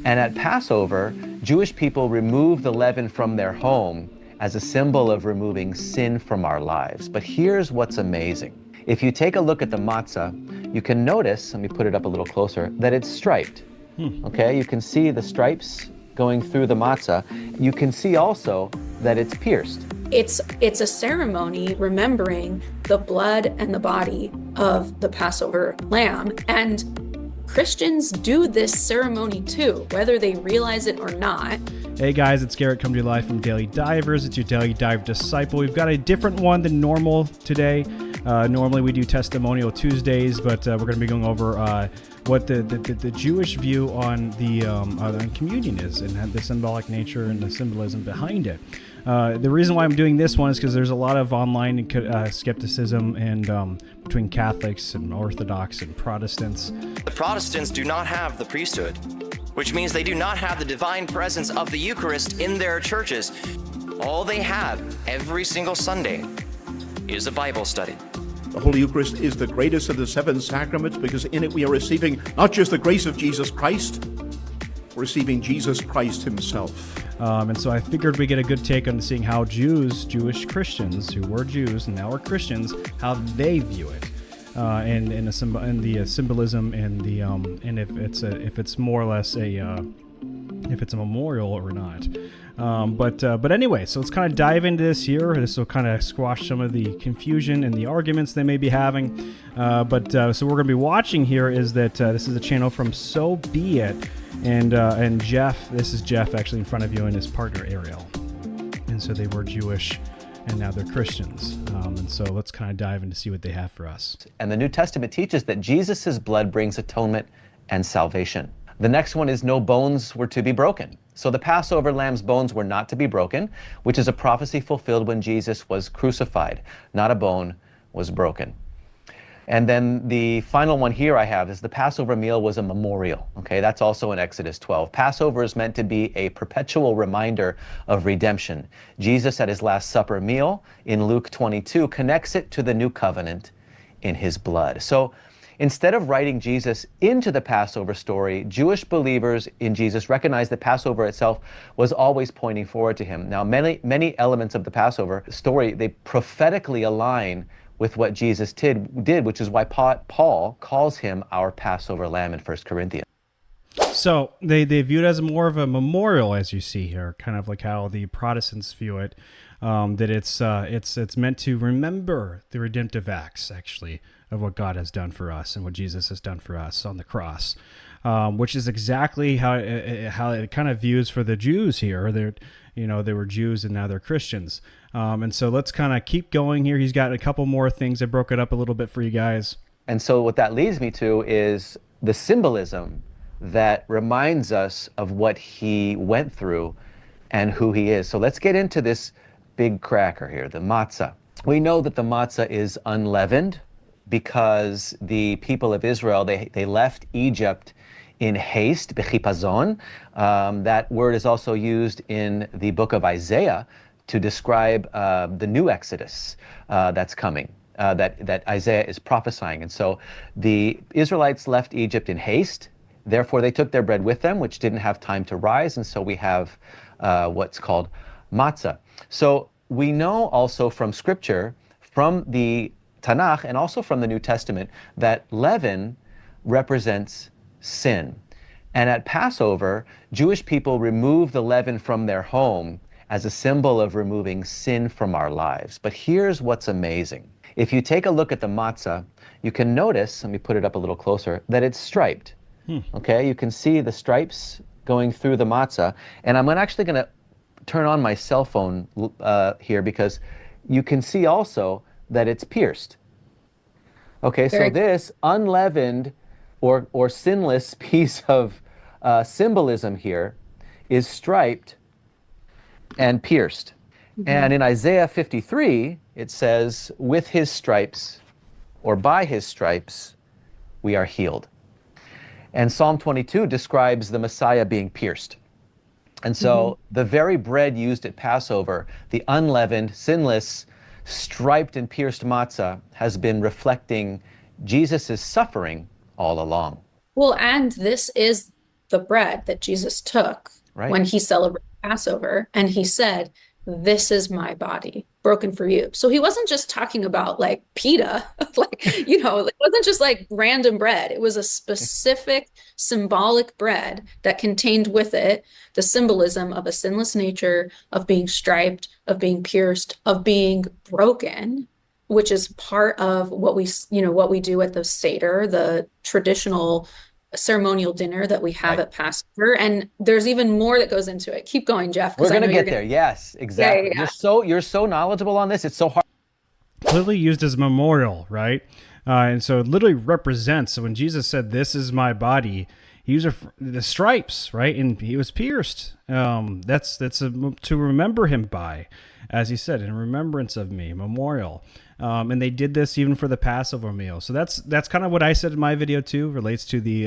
And at Passover, Jewish people remove the leaven from their home as a symbol of removing sin from our lives. But here's what's amazing. If you take a look at the matzah, you can notice, let me put it up a little closer, that it's striped. Okay, you can see the stripes going through the matzah. You can see also that it's pierced. It's a ceremony remembering the blood and the body of the Passover lamb. And Christians do this ceremony too, whether they realize it or not. Hey guys, it's Garrett coming to you live from Daily Divers. It's your Daily Dive Disciple. We've got a different one than normal today. Normally we do Testimonial Tuesdays, but we're going to be going over what the Jewish view on the on communion is and the symbolic nature and the symbolism behind it. The reason why I'm doing this one is because there's a lot of online skepticism and between Catholics and Orthodox and Protestants. The Protestants do not have the priesthood, which means they do not have the divine presence of the Eucharist in their churches. All they have every single Sunday is a Bible study. The Holy Eucharist is the greatest of the seven sacraments because in it we are receiving not just the grace of Jesus Christ, we're receiving Jesus Christ himself. And so I figured we get a good take on seeing how Jewish Christians who were Jews and now are Christians, how they view it, and the symbolism and the and if it's more or less if it's a memorial or not. But anyway, so let's kind of dive into this here. This will kind of squash some of the confusion and the arguments they may be having. So what we're going to be watching here is that this is a channel from So Be It. And Jeff, this is Jeff actually in front of you, and his partner Ariel. And so they were Jewish, and now they're Christians. And so let's kind of dive in to see what they have for us. And the New Testament teaches that Jesus' blood brings atonement and salvation. The next one is no bones were to be broken. So the Passover lamb's bones were not to be broken, which is a prophecy fulfilled when Jesus was crucified. Not a bone was broken. And then the final one here I have is the Passover meal was a memorial. Okay, that's also in Exodus 12. Passover is meant to be a perpetual reminder of redemption. Jesus at his Last Supper meal in Luke 22 connects it to the new covenant in his blood. So instead of writing Jesus into the Passover story, Jewish believers in Jesus recognized that Passover itself was always pointing forward to him. Now, many elements of the Passover story, they prophetically align with what Jesus did, which is why Paul calls him our Passover lamb in 1 Corinthians. So they view it as more of a memorial, as you see here, kind of like how the Protestants view it, that it's meant to remember the redemptive acts, actually, of what God has done for us and what Jesus has done for us on the cross, which is exactly how it kind of views for the Jews here. They were Jews and now they're Christians. And so let's kind of keep going here. He's got a couple more things. I broke it up a little bit for you guys. And so what that leads me to is the symbolism that reminds us of what he went through and who he is. So let's get into this big cracker here, the matzah. We know that the matzah is unleavened because the people of Israel, they left Egypt in haste, bechipazon. That word is also used in the book of Isaiah to describe the new Exodus that's coming, that Isaiah is prophesying. And so the Israelites left Egypt in haste. Therefore, they took their bread with them, which didn't have time to rise. And so we have what's called matzah. So we know also from Scripture, from the Tanakh, and also from the New Testament, that leaven represents sin. And at Passover, Jewish people remove the leaven from their home as a symbol of removing sin from our lives. But here's what's amazing. If you take a look at the matzah, you can notice, let me put it up a little closer, that it's striped. Okay, you can see the stripes going through the matzah. And I'm actually going to turn on my cell phone here because you can see also that it's pierced. Okay, so this unleavened or sinless piece of symbolism here is striped and pierced. And in Isaiah 53, it says, with his stripes, or by his stripes, we are healed. And Psalm 22 describes the Messiah being pierced. And so the very bread used at Passover, the unleavened, sinless, striped and pierced matzah, has been reflecting Jesus' suffering all along. Well, and this is the bread that Jesus took Right. when he celebrated Passover, and he said, "This is my body broken for you." So he wasn't just talking about like pita, like, it wasn't just like random bread. It was a specific symbolic bread that contained with it the symbolism of a sinless nature, of being striped, of being pierced, of being broken, which is part of what we do at the Seder, the traditional ceremonial dinner that we have Right. at Passover. And there's even more that goes into it. Keep going, Jeff, We're because I gonna know you're get gonna. there. Yes, Yeah, exactly. yeah, yeah. You're so knowledgeable on this. It's so hard. Clearly used as a memorial, right? And so it literally represents. So when Jesus said, "This is my body," he used the stripes, right? And he was pierced. To remember him by, as he said, in remembrance of me, memorial. And they did this even for the Passover meal. So that's kind of what I said in my video too. Relates to the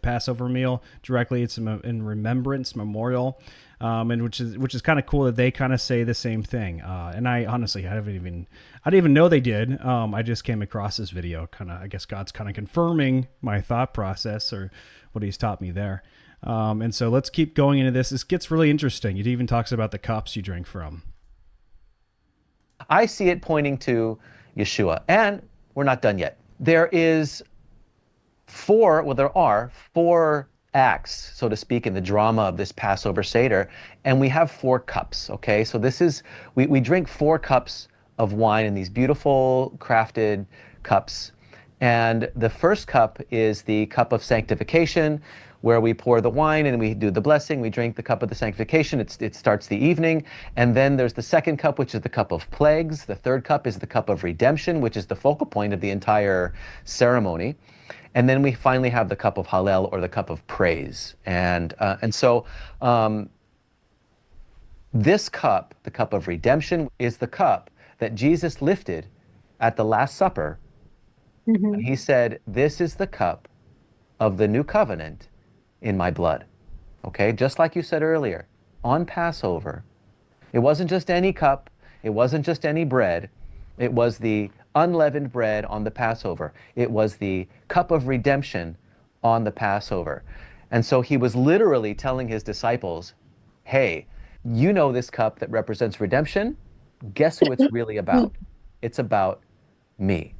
Passover meal directly. It's in remembrance, memorial. And which is kind of cool that they kind of say the same thing. And I honestly, I didn't even know they did. I just came across this video. Kind of, I guess God's kind of confirming my thought process or what He's taught me there. And so let's keep going into this. This gets really interesting. It even talks about the cups you drink from. I see it pointing to Yeshua, and we're not done yet. There are four acts, so to speak, in the drama of this Passover Seder, and we have four cups, okay? So we drink four cups of wine in these beautiful crafted cups. And the first cup is the cup of sanctification, where we pour the wine and we do the blessing. We drink the cup of the sanctification. It starts the evening. And then there's the second cup, which is the cup of plagues. The third cup is the cup of redemption, which is the focal point of the entire ceremony. And then we finally have the cup of Hallel, or the cup of praise. And so this cup, the cup of redemption, is the cup that Jesus lifted at the Last Supper. And he said, "This is the cup of the new covenant in my blood." Okay, just like you said earlier, on Passover, it wasn't just any cup, it wasn't just any bread, it was the unleavened bread on the Passover. It was the cup of redemption on the Passover. And so he was literally telling his disciples, hey, you know this cup that represents redemption? Guess who it's really about? It's about me.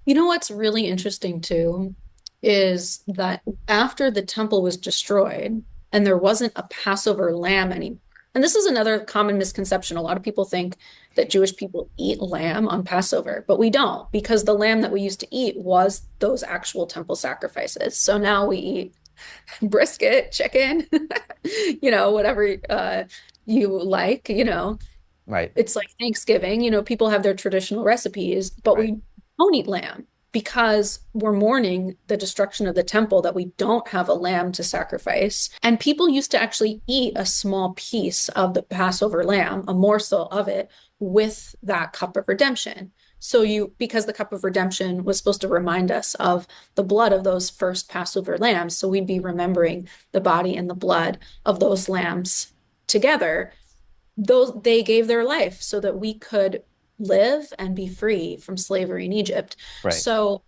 You know what's really interesting too is that after the temple was destroyed and there wasn't a Passover lamb anymore. And this is another common misconception. A lot of people think that Jewish people eat lamb on Passover, but we don't, because the lamb that we used to eat was those actual temple sacrifices. So now we eat brisket, chicken, whatever you like, Right. it's like Thanksgiving, people have their traditional recipes, but Right. we don't eat lamb because we're mourning the destruction of the temple, that we don't have a lamb to sacrifice. And people used to actually eat a small piece of the Passover lamb, a morsel of it, with that cup of redemption. So because the cup of redemption was supposed to remind us of the blood of those first Passover lambs. So we'd be remembering the body and the blood of those lambs together. They gave their life so that we could live and be free from slavery in Egypt. Right. So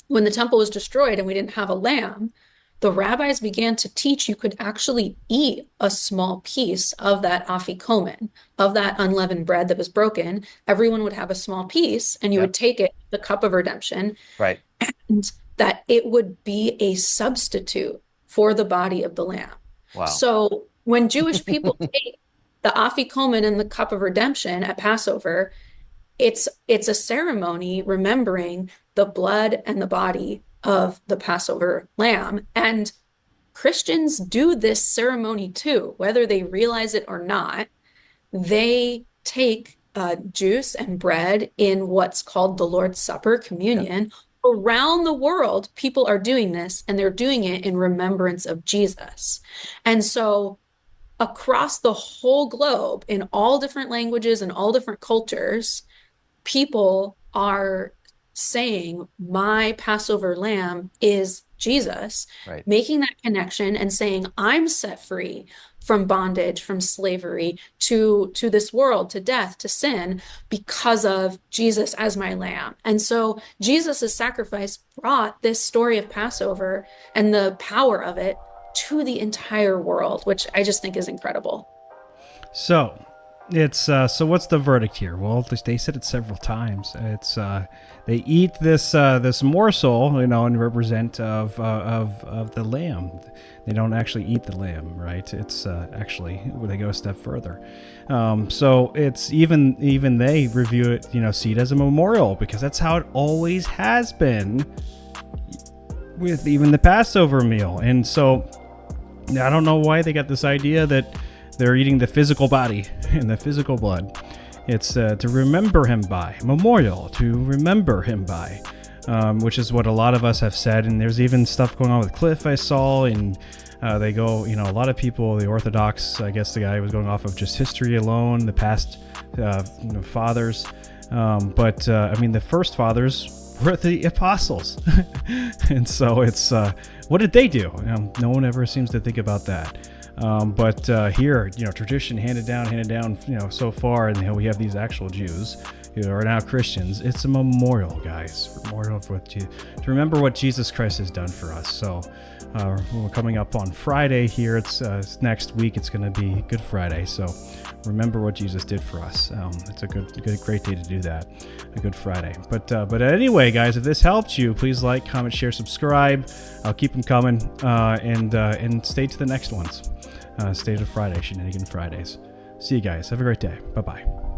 when the temple was destroyed and we didn't have a lamb, the rabbis began to teach you could actually eat a small piece of that afikomen, of that unleavened bread that was broken. Everyone would have a small piece, and you Yep. would take it, the cup of redemption, Right. and that it would be a substitute for the body of the lamb. Wow. So when Jewish people take the afikomen and the cup of redemption at Passover, it's a ceremony remembering the blood and the body of the Passover lamb. And Christians do this ceremony too, whether they realize it or not. They take juice and bread in what's called the Lord's Supper, communion. Yeah. Around the world, people are doing this, and they're doing it in remembrance of Jesus. And so across the whole globe, in all different languages and all different cultures, people are saying my Passover lamb is Jesus, Right. making that connection and saying I'm set free from bondage, from slavery to this world, to death, to sin, because of Jesus as my lamb. And so Jesus's sacrifice brought this story of Passover and the power of it to the entire world, which I just think is incredible. So it's so what's the verdict here? Well, they said it several times. It's they eat this morsel, and represent of the lamb. They don't actually eat the lamb, right? It's actually they go a step further. So it's even they review it, see it as a memorial, because that's how it always has been with even the Passover meal. And so I don't know why they got this idea that they're eating the physical body and the physical blood. It's to remember him by, memorial, to remember him by, which is what a lot of us have said. And there's even stuff going on with Cliff I saw, and they go, a lot of people, the Orthodox, I guess the guy was going off of just history alone, the past fathers. But the first fathers were the apostles. And so it's, what did they do? No one ever seems to think about that. But here, tradition handed down, so far, and we have these actual Jews who are now Christians. It's a memorial, guys, memorial of to remember what Jesus Christ has done for us. So we're coming up on Friday here. It's next week. It's going to be Good Friday. So remember what Jesus did for us. It's a great day to do that. A Good Friday. But anyway, guys, if this helped you, please like, comment, share, subscribe. I'll keep them coming, and stay to the next ones. Stay to Friday, Shenanigan Fridays. See you guys. Have a great day. Bye-bye.